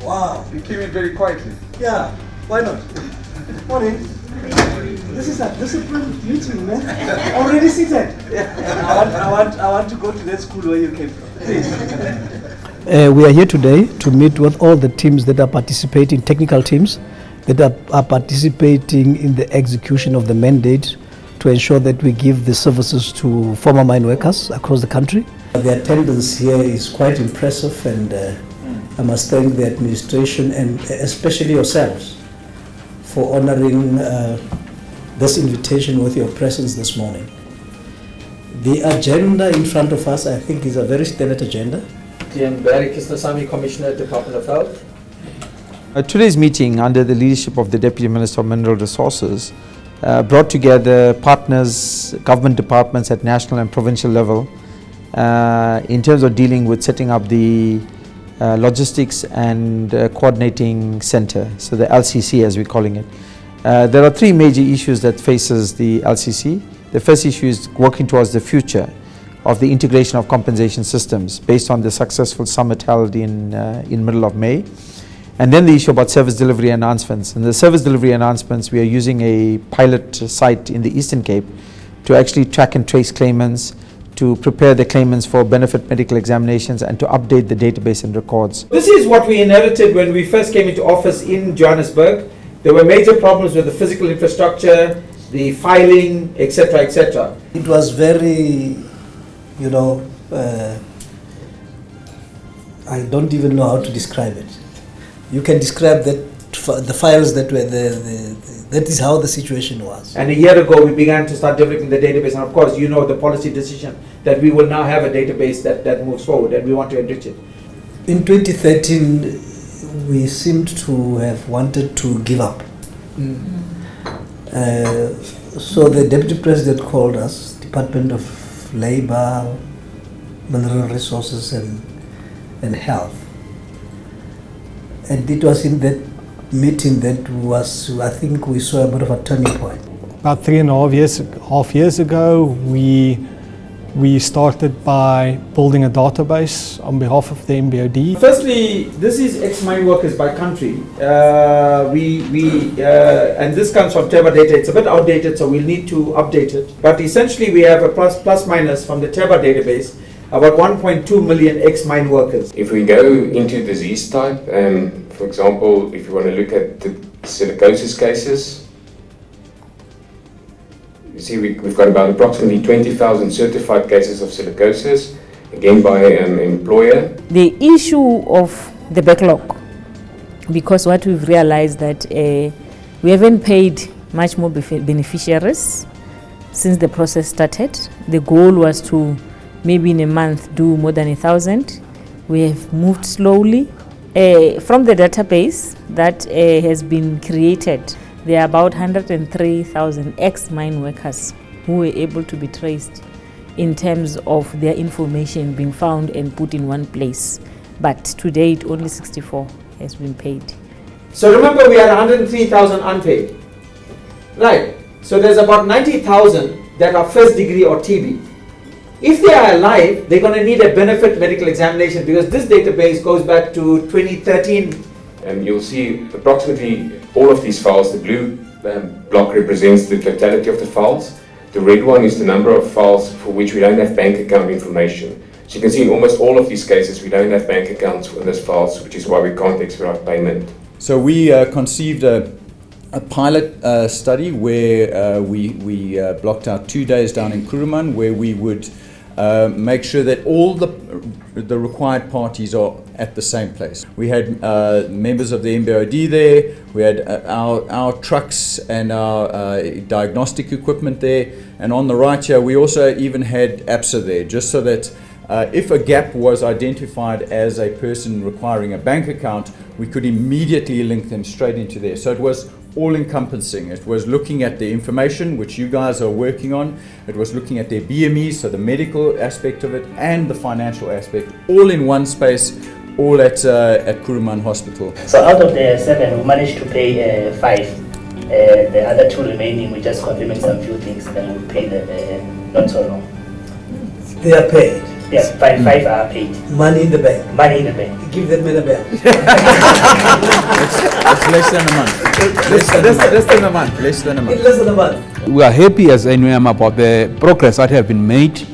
Wow. You came in very quietly. Yeah, why not? Morning. This is a disciplined meeting, man. Already seated. I want to go to that school where you came from. Please. We are here today to meet with all the teams that are participating, technical teams that are participating in the execution of the mandate to ensure that we give the services to former mine workers across the country. The attendance here is quite impressive, and I must thank the administration and especially yourselves for honoring this invitation with your presence this morning. The agenda in front of us, I think, is a very standard agenda. Derrick is the Sami Commissioner, Department of Health. Today's meeting, under the leadership of the Deputy Minister of Mineral Resources, brought together partners, government departments at national and provincial level in terms of dealing with setting up the logistics and coordinating center, so the LCC as we're calling it. There are three major issues that faces the LCC. The first issue is working towards the future of the integration of compensation systems based on the successful summit held in middle of May. And then the issue about service delivery enhancements. In the service delivery enhancements, we are using a pilot site in the Eastern Cape to actually track and trace claimants, to prepare the claimants for benefit medical examinations, and to update the database and records. This is what we inherited when we first came into office in Johannesburg. There were major problems with the physical infrastructure, the filing, etc., etc. It was very, I don't even know how to describe it. You can describe that the files that were there, that is how the situation was. And a year ago, we began to start developing the database. And of course, you know the policy decision that we will now have a database that moves forward, and we want to enrich it. In 2013, we seemed to have wanted to give up. So the Deputy President called us, Department of Labour, Mineral Resources and Health. And it was in that meeting that I think we saw a bit of a turning point. About 3.5 years ago, we started by building a database on behalf of the MBOD. Firstly, this is ex-mine workers by country. And this comes from Teba data. It's a bit outdated, so we'll need to update it. But essentially, we have a plus minus from the Teba database, about 1.2 million ex-mine workers. If we go into disease type, for example, if you want to look at the silicosis cases, you see we've got about approximately 20,000 certified cases of silicosis, again by employer. The issue of the backlog, because what we've realized that we haven't paid much more beneficiaries since the process started. The goal was to maybe in a month do more than 1,000. We have moved slowly. From the database that has been created, there are about 103,000 ex-mine workers who were able to be traced in terms of their information being found and put in one place. But to date, only 64 has been paid. So remember, we had 103,000 unpaid. Right. So there's about 90,000 that are first degree or TB. If they are alive, they're going to need a benefit medical examination, because this database goes back to 2013. And you'll see approximately all of these files. The blue block represents the totality of the files. The red one is the number of files for which we don't have bank account information. So you can see in almost all of these cases we don't have bank accounts in those files, which is why we can't expedite payment. So we conceived a pilot study where we blocked out 2 days down in Kuruman, where we would make sure that all the required parties are at the same place. We had members of the MBOD there, we had our trucks and our diagnostic equipment there, and on the right here we also even had APSA there, just so that if a gap was identified as a person requiring a bank account, we could immediately link them straight into there. So it was all-encompassing. It was looking at the information which you guys are working on. It was looking at their BMEs, so the medical aspect of it, and the financial aspect, all in one space, all at Kuruman Hospital. So out of the 7, we managed to pay 5. The other 2 remaining, we just confirming some few things, then we'll pay them not so long. They are paid. Yes, five are paid. Money in the bank. Money in the bank. Give them a bell. It's less than a month. Less than a month. Less than a month. Less than a month. We are happy as NUM about the progress that have been made,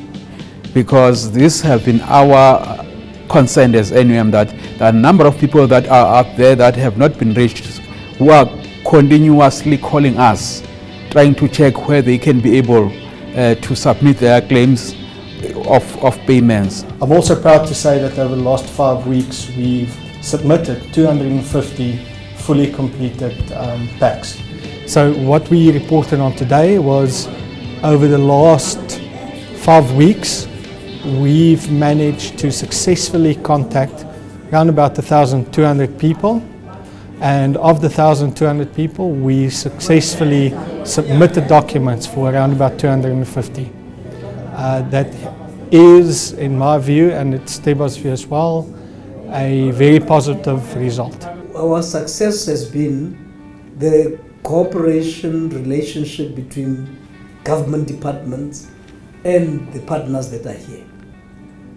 because this has been our concern as NUM, that there are a number of people that are out there that have not been reached, who are continuously calling us, trying to check where they can be able to submit their claims of payments. I'm also proud to say that over the last 5 weeks we've submitted 250 fully completed packs. So what we reported on today was over the last 5 weeks we've managed to successfully contact around about 1,200 people, and of the 1,200 people we successfully submitted documents for around about 250. That is, in my view, and it's Teba's view as well, a very positive result. Our success has been the cooperation relationship between government departments and the partners that are here.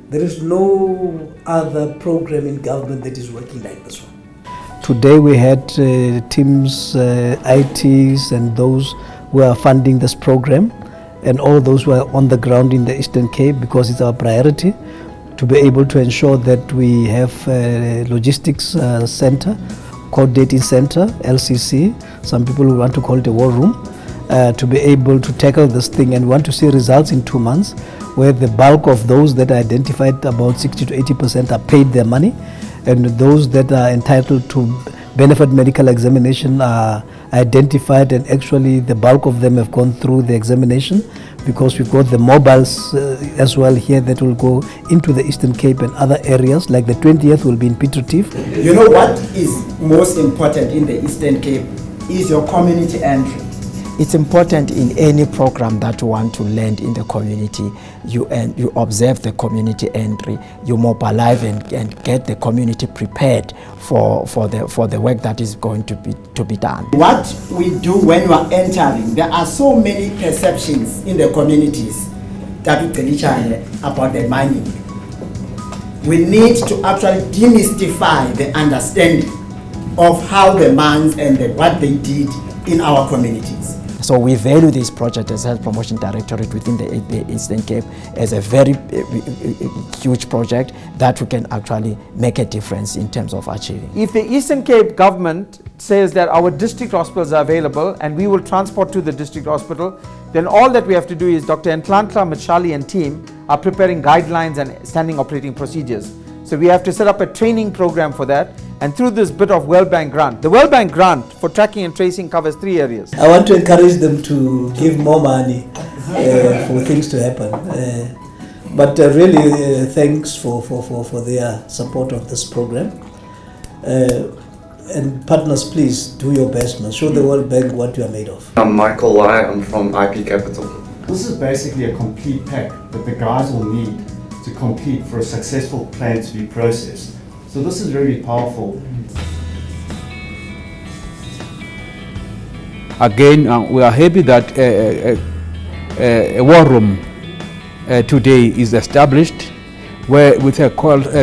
There is no other program in government that is working like this one. Today we had teams, ITs and those who are funding this program, and all those who are on the ground in the Eastern Cape, because it's our priority to be able to ensure that we have a logistics center, coordinating center, LCC, some people will want to call it a war room, to be able to tackle this thing, and want to see results in 2 months, where the bulk of those that are identified, about 60 to 80%, are paid their money, and those that are entitled to benefit medical examination are identified, and actually the bulk of them have gone through the examination, because we've got the mobiles as well here that will go into the Eastern Cape and other areas, like the 20th will be in Pretoria. You know what is most important in the Eastern Cape is your community entry. It's important in any program that you want to land in the community. You observe the community entry, you mobilize and get the community prepared for the work that is going to be done. What we do when you are entering, there are so many perceptions in the communities that we tell each other about the money. We need to actually demystify the understanding of how the mans and what they did in our communities. So we value this project as Health Promotion Directorate within the Eastern Cape as a very huge project that we can actually make a difference in terms of achieving. If the Eastern Cape government says that our district hospitals are available and we will transport to the district hospital, then all that we have to do is Dr. Nhlanhla Machali and team are preparing guidelines and standing operating procedures. So we have to set up a training program for that, and through this bit of World Bank grant. The World Bank grant for tracking and tracing covers 3 areas. I want to encourage them to give more money for things to happen. But really, thanks for their support of this program. And partners, please do your best, man. Show the World Bank what you are made of. I'm Michael Lai, I'm from IP Capital. This is basically a complete pack that the guys will need to complete for a successful plan to be processed. So this is really powerful. Again, we are happy that a war room today is established, where with a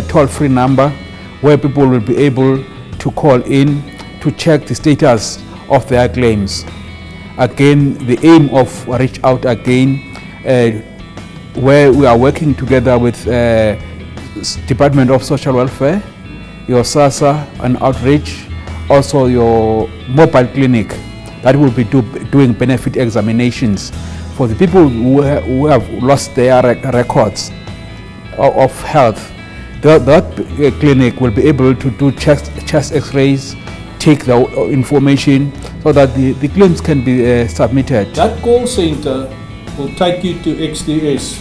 toll-free number, where people will be able to call in to check the status of their claims. Again, the aim of Reach Out Again, where we are working together with Department of Social Welfare, your SASA and outreach, also your mobile clinic that will be doing benefit examinations for the people who have lost their records of health. That clinic will be able to do chest x-rays, take the information so that the claims can be submitted. That call center will take you to XDS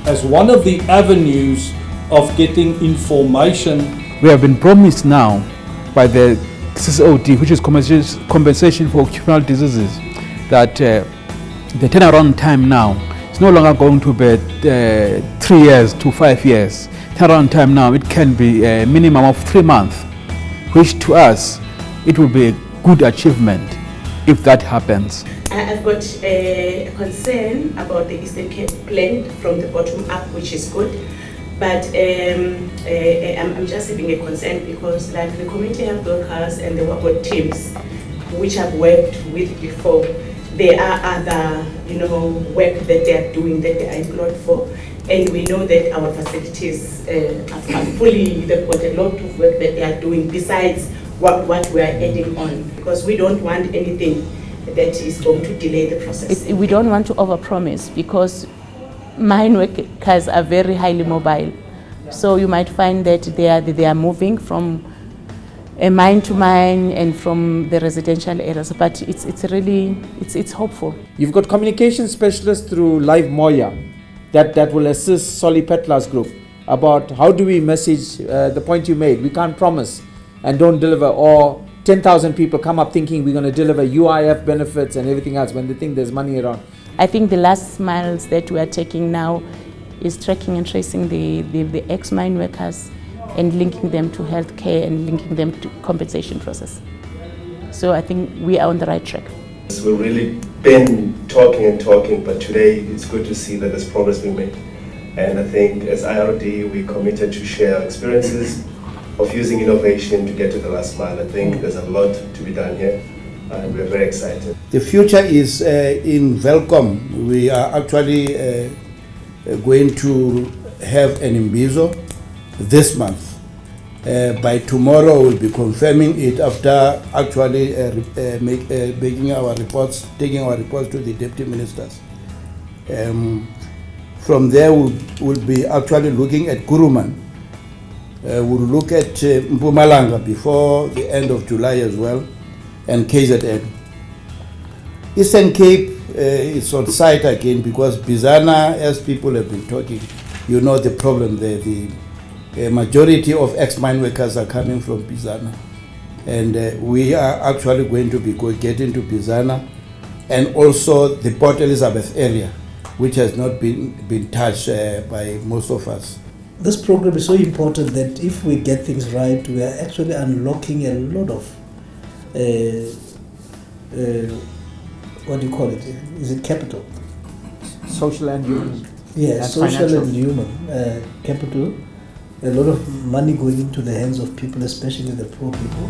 as one of the avenues of getting information. We have been promised now by the CCOD, which is compensation for occupational diseases, that the turnaround time now is no longer going to be 3 years to 5 years. Turnaround time now, it can be a minimum of 3 months, which to us, it will be a good achievement if that happens. I've got a concern about the Eastern Cape plan from the bottom up, which is good. But I'm just having a concern because like the community health workers and the work teams which I've worked with before, there are other, work that they are doing that they are employed for. And we know that our facilities are fully, they've got a lot of work that they are doing besides what we are adding on, because we don't want anything that is going to delay the process. We don't want to overpromise because mine workers are very highly mobile. So you might find that they are moving from a mine to mine and from the residential areas, but it's really hopeful. You've got communication specialists through Live Moya that will assist Solly Petlar's group about how do we message the point you made. We can't promise and don't deliver, or 10,000 people come up thinking we're going to deliver UIF benefits and everything else when they think there's money around. I think the last miles that we are taking now is tracking and tracing the ex-mine workers and linking them to healthcare and linking them to compensation process. So I think we are on the right track. We've really been talking, but today it's good to see that there's progress being made. And I think as IRD, we're committed to share our experiences of using innovation to get to the last mile. I think there's a lot to be done here, and we're very excited. The future is in Velcom. We are actually going to have an Imbizo this month. By tomorrow, we'll be confirming it after actually taking our reports to the deputy ministers. From there, we'll be actually looking at Kuruman. We'll look at Mpumalanga before the end of July as well, and KZN. Eastern Cape is on site again because Bizana, as people have been talking, the problem there. The majority of ex-mine workers are coming from Bizana, and we are actually going to be getting to Bizana, and also the Port Elizabeth area, which has not been touched by most of us. This program is so important that if we get things right, we are actually unlocking a lot of, what do you call it? Is it capital? Social and human. Yeah, social and human capital. A lot of money going into the hands of people, especially the poor people.